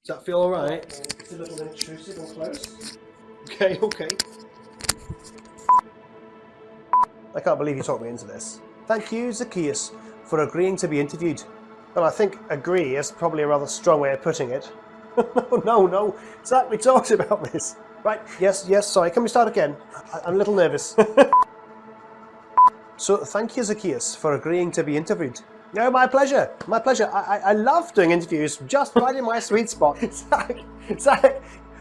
Does that feel alright? It's a little intrusive or close. Okay. I can't believe you talked me into this. Thank you, Zacchaeus, for agreeing to be interviewed. Well, I think agree is probably a rather strong way of putting it. No. Zach, we talked about this. Right, yes, sorry. Can we start again? I'm a little nervous. So, thank you, Zacchaeus, for agreeing to be interviewed. No, my pleasure. I love doing interviews, just right in my sweet spot. Zach,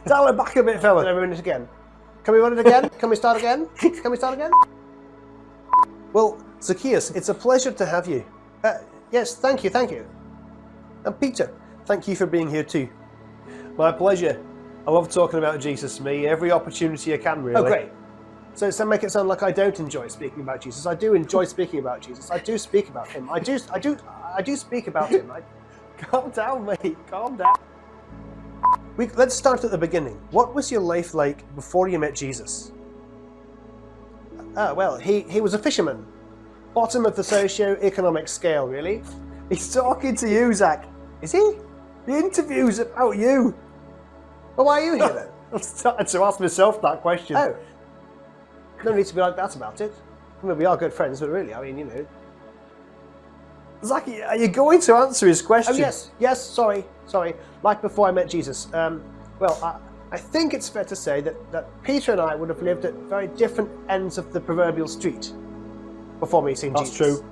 dial it back a bit, fella. Can we run it again? Can we run it again? Can we start again? Well, Zacchaeus, it's a pleasure to have you. Yes, thank you. And Peter, thank you for being here too. My pleasure. I love talking about Jesus, me, every opportunity I can, really. Oh, great. So make it sound like I don't enjoy speaking about Jesus. I do enjoy speaking about Jesus. I do speak about him. I do speak about him. Calm down, mate. Calm down. Let's start at the beginning. What was your life like before you met Jesus? Well, he was a fisherman. Bottom of the socio-economic scale, really. He's talking to you, Zach. Is he? The interview's about you. Well, why are you here then? I started to ask myself that question. Oh. No need to be like that about it. I mean, we are good friends, but really, I mean, you know. Zach, are you going to answer his question? Oh, yes, sorry. Like before I met Jesus. Well, I think it's fair to say that Peter and I would have lived at very different ends of the proverbial street before meeting Jesus. That's true.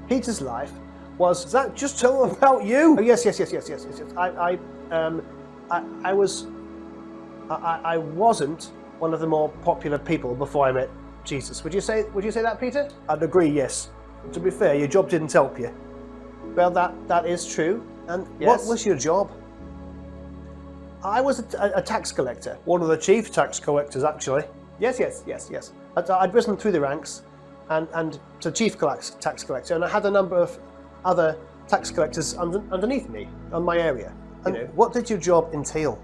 Peter's life was... Zach, just tell them about you. Oh, yes. I wasn't one of the more popular people before I met Jesus. Would you say that, Peter? I'd agree, yes. To be fair, your job didn't help you. Well, that is true. And yes. What was your job? I was a tax collector. One of the chief tax collectors, actually. Yes. I'd risen through the ranks and to chief tax collector, and I had a number of other tax collectors underneath me on my area. And what did your job entail?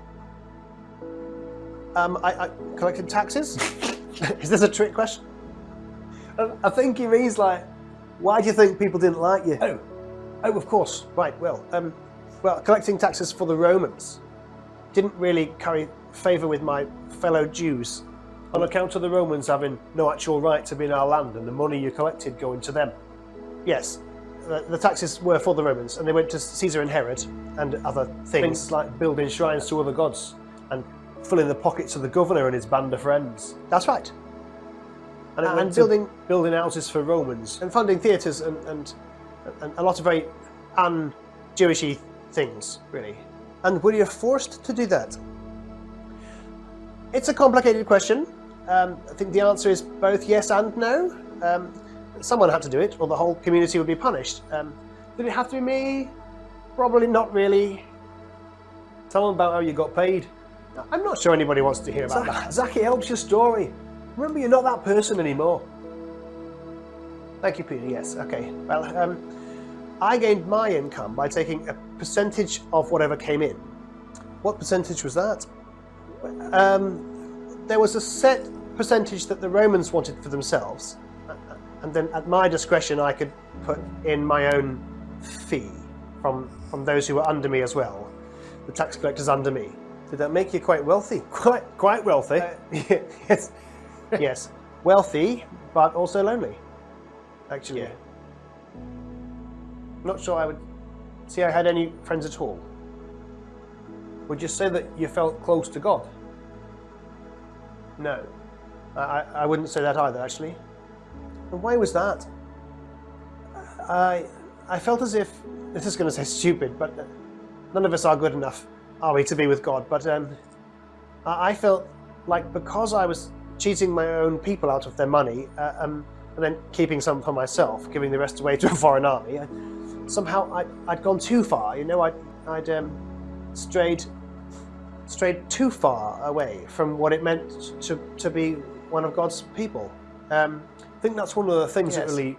I collected taxes. Is this a trick question? I think he means like, why do you think people didn't like you? Oh, of course. Right. Well, collecting taxes for the Romans didn't really carry favour with my fellow Jews, on account of the Romans having no actual right to be in our land and the money you collected going to them. Yes, the taxes were for the Romans, and they went to Caesar and Herod and other things like building shrines to other gods and filling the pockets of the governor and his band of friends. That's right. And building houses for Romans. And funding theatres and a lot of very un-Jewishy things, really. And were you forced to do that? It's a complicated question. I think the answer is both yes and no. Someone had to do it, or the whole community would be punished. Did it have to be me? Probably not really. Tell them about how you got paid. I'm not sure anybody wants to hear about that. Zach, it helps your story. Remember, you're not that person anymore. Thank you, Peter. Yes, okay. Well, I gained my income by taking a percentage of whatever came in. What percentage was that? There was a set percentage that the Romans wanted for themselves, and then at my discretion I could put in my own fee from those who were under me as well, the tax collectors under me. Did that make you quite wealthy? Quite wealthy. Yes, wealthy, but also lonely, actually. Yeah. Not sure I would see I had any friends at all. Would you say that you felt close to God? No, I wouldn't say that either, actually. And why was that? I felt as if, this is going to say stupid, but none of us are good enough, are we, to be with God? But I felt like because I was cheating my own people out of their money, and then keeping some for myself, giving the rest away to a foreign army, somehow I'd gone too far. You know, I'd strayed too far away from what it meant to be one of God's people. I think that's one of the things that really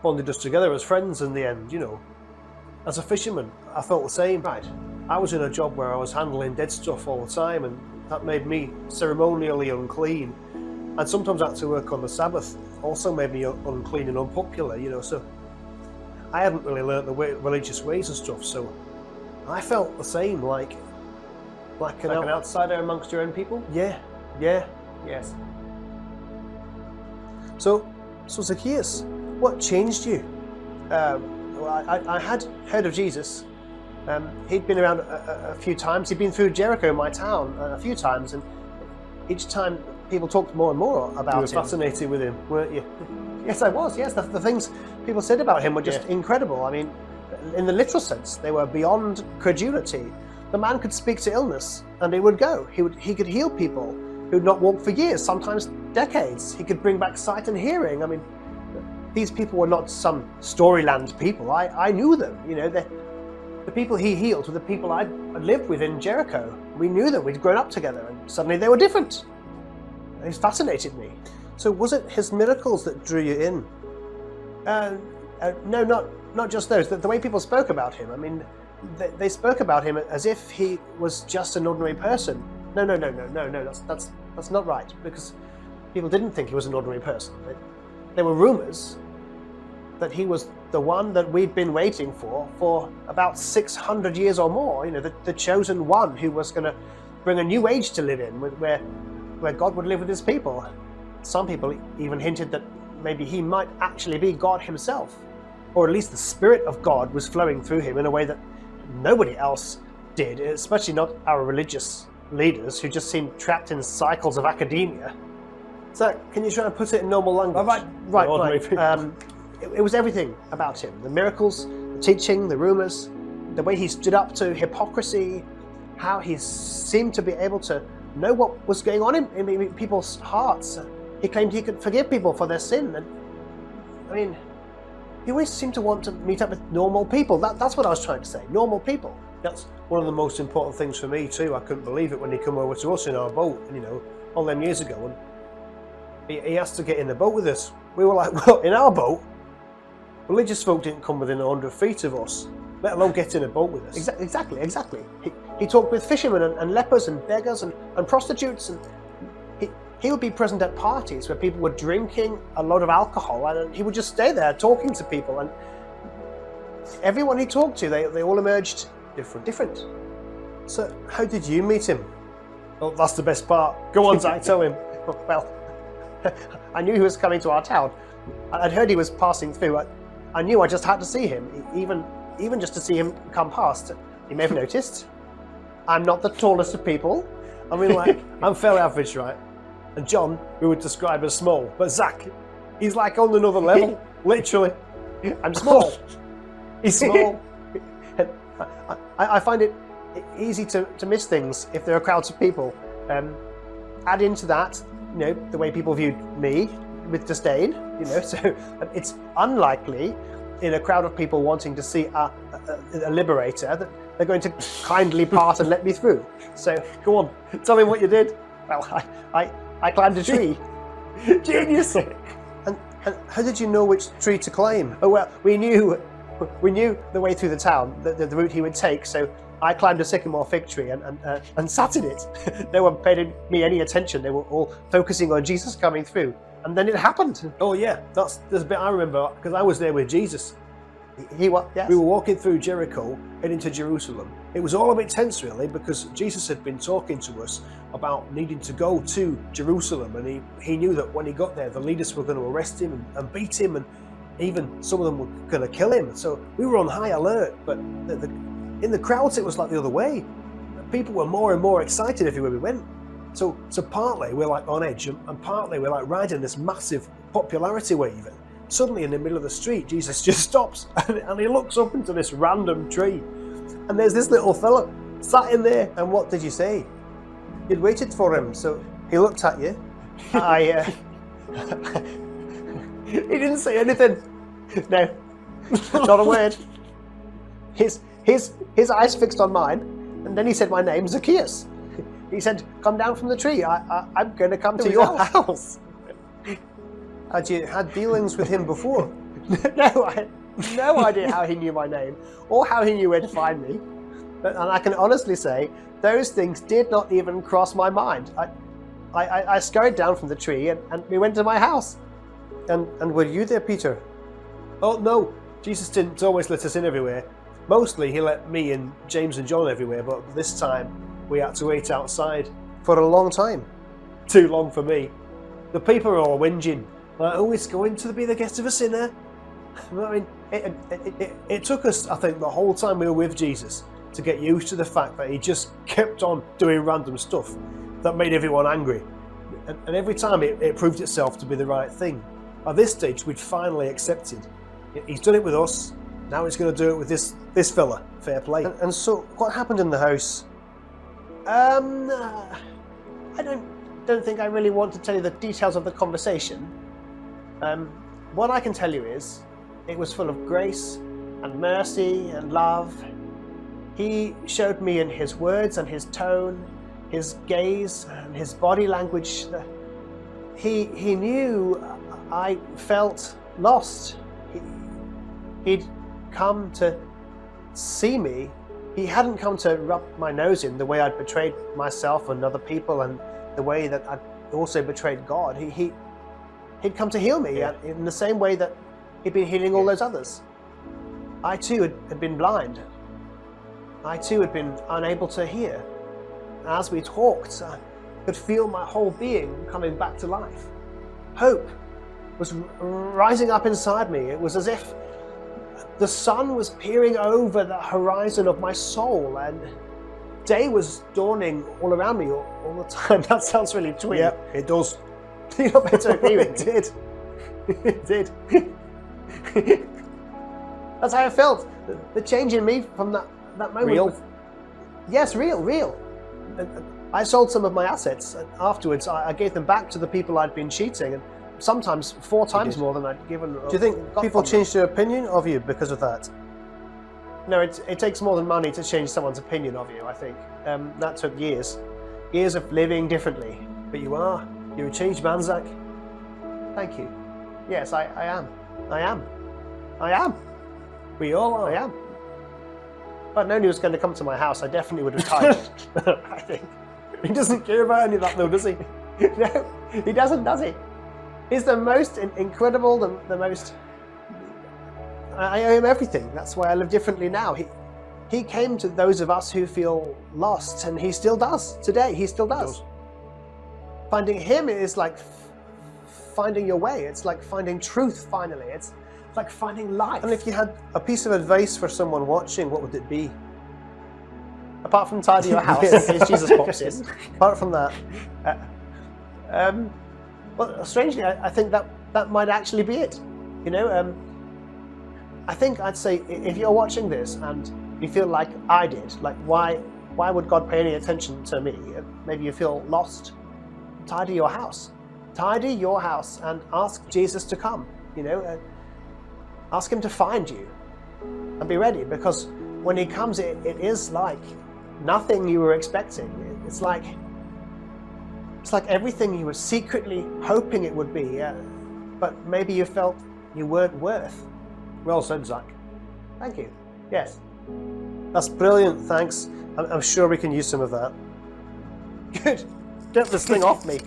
bonded us together as friends in the end, you know. As a fisherman, I felt the same. Right. I was in a job where I was handling dead stuff all the time, and that made me ceremonially unclean. And sometimes I had to work on the Sabbath, also made me unclean and unpopular, you know, so I hadn't really learnt the religious ways and stuff, so I felt the same, like an outsider amongst your own people. Yeah. Yes. So Zacchaeus, what changed you? I had heard of Jesus. He'd been around a few times. He'd been through Jericho, my town, a few times, and each time people talked more and more about him. You were fascinated with him, weren't you? Yes, I was. Yes, the things people said about him were just incredible. I mean, in the literal sense, they were beyond credulity. The man could speak to illness, and it would go. He could heal people who had not walked for years, sometimes decades. He could bring back sight and hearing. I mean, these people were not some Storyland people. I knew them. You know, the people he healed were the people I'd lived with in Jericho. We knew them. We'd grown up together, and suddenly they were different. It fascinated me. So was it his miracles that drew you in? No, not just those. The way people spoke about him. I mean, they spoke about him as if he was just an ordinary person. No. That's not right, because people didn't think he was an ordinary person. There were rumors that he was the one that we'd been waiting for about 600 years or more. You know, the chosen one who was going to bring a new age to live in, where God would live with his people. Some people even hinted that maybe he might actually be God himself, or at least the Spirit of God was flowing through him in a way that nobody else did, especially not our religious leaders who just seemed trapped in cycles of academia. So, can you try and put it in normal language? Right. It was everything about him. The miracles, the teaching, the rumors, the way he stood up to hypocrisy, how he seemed to be able to know what was going on in people's hearts. He claimed he could forgive people for their sin. And I mean, he always seemed to want to meet up with normal people. That's what I was trying to say, normal people. That's one of the most important things for me too. I couldn't believe it when he came over to us in our boat, you know, all them years ago. And he asked to get in the boat with us. We were like, well, in our boat? Religious folk didn't come within 100 feet of us, let alone get in a boat with us. Exactly. He talked with fishermen and lepers and beggars and prostitutes, and he would be present at parties where people were drinking a lot of alcohol, and he would just stay there talking to people, and everyone he talked to, they all emerged different. So how did you meet him? Well, that's the best part. Go on, Zach, tell him. Well, I knew he was coming to our town. I'd heard he was passing through. I knew I just had to see him, even just to see him come past. You may have noticed, I'm not the tallest of people. I mean, like, I'm fairly average, right? And John, we would describe as small, but Zach, he's like on another level, literally. I'm small. He's small. I find it easy to miss things if there are crowds of people. Add into that, you know, the way people viewed me with disdain, you know, so it's unlikely in a crowd of people wanting to see a liberator that they're going to kindly part and let me through. So go on, tell me what you did. Well, I climbed a tree. Genius. And how did you know which tree to climb? Oh, well, we knew the way through the town, the route he would take, so I climbed a sycamore fig tree and sat in it. No one paid me any attention. They were all focusing on Jesus coming through. And then it happened. Oh yeah, there's a bit I remember, because I was there with Jesus. Yes. We were walking through Jericho, heading to Jerusalem. It was all a bit tense really, because Jesus had been talking to us about needing to go to Jerusalem, and he knew that when he got there, the leaders were going to arrest him and beat him, and even some of them were going to kill him. So we were on high alert, but in the crowds it was like the other way. People were more and more excited everywhere we went. So partly we're like on edge, and partly we're like riding this massive popularity wave. And suddenly in the middle of the street, Jesus just stops and he looks up into this random tree, and there's this little fella sat in there. And what did you say? You'd waited for him, so he looked at you. He didn't say anything. No, not a word. His eyes fixed on mine, and then he said my name, Zacchaeus. He said, "Come down from the tree. I'm going to come to your house." Had you had dealings with him before? No, I had no idea how he knew my name or how he knew where to find me. And I can honestly say those things did not even cross my mind. I scurried down from the tree and we went to my house. And were you there, Peter? Oh no, Jesus didn't always let us in everywhere. Mostly he let me and James and John everywhere, but this time we had to wait outside for a long time. Too long for me. The people are all whinging. Like, oh, it's going to be the guest of a sinner. I mean, it took us, I think, the whole time we were with Jesus to get used to the fact that he just kept on doing random stuff that made everyone angry. And every time it proved itself to be the right thing. At this stage, we'd finally accepted. He's done it with us, now he's going to do it with this fella. Fair play. And so, what happened in the house? I don't think I really want to tell you the details of the conversation. What I can tell you is, it was full of grace and mercy and love. He showed me in his words and his tone, his gaze and his body language that he knew I felt lost. He'd come to see me. He hadn't come to rub my nose in the way I'd betrayed myself and other people and the way that I'd also betrayed God. He'd come to heal me in the same way that he'd been healing all those others. I too had been blind. I too had been unable to hear. As we talked, I could feel my whole being coming back to life. Hope was rising up inside me. It was as if the sun was peering over the horizon of my soul and day was dawning all around me all the time. That sounds really twee. Yeah, it does. You're not meant to agree with it. It did. That's how I felt. The change in me from that moment. Real? Yes, real. I sold some of my assets, and afterwards I gave them back to the people I'd been cheating, and sometimes 4 times more than I'd given. Do you think people changed their opinion of you because of that? No, it takes more than money to change someone's opinion of you, I think. That took years of living differently. But you're a changed man, Zach. Thank you. Yes, I am. We all are. I am. If I'd known he was going to come to my house, I definitely would have tied him. I think. He doesn't care about any of that though, does he? No, he doesn't, does he? He's the most incredible, the most... I owe him everything. That's why I live differently now. He came to those of us who feel lost, and he still does today. He still does. Finding him is like finding your way. It's like finding truth finally. It's like finding life. And if you had a piece of advice for someone watching, what would it be? Apart from tidy your house in case Jesus pops in. Apart from that. Well, strangely, I think that might actually be it. You know, I think I'd say if you're watching this and you feel like I did, like why would God pay any attention to me? Maybe you feel lost. Tidy your house. Tidy your house and ask Jesus to come. You know, ask him to find you and be ready, because when he comes, it is like nothing you were expecting. It's like everything you were secretly hoping it would be, but maybe you felt you weren't worth. Well said, Zach. Thank you. Yes. That's brilliant, thanks. I'm sure we can use some of that. Good. Get this thing off me.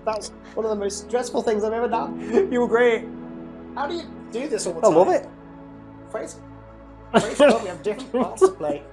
That was one of the most stressful things I've ever done. You were great. How do you do this all the time? I love it. Praise God, we have different parts to play.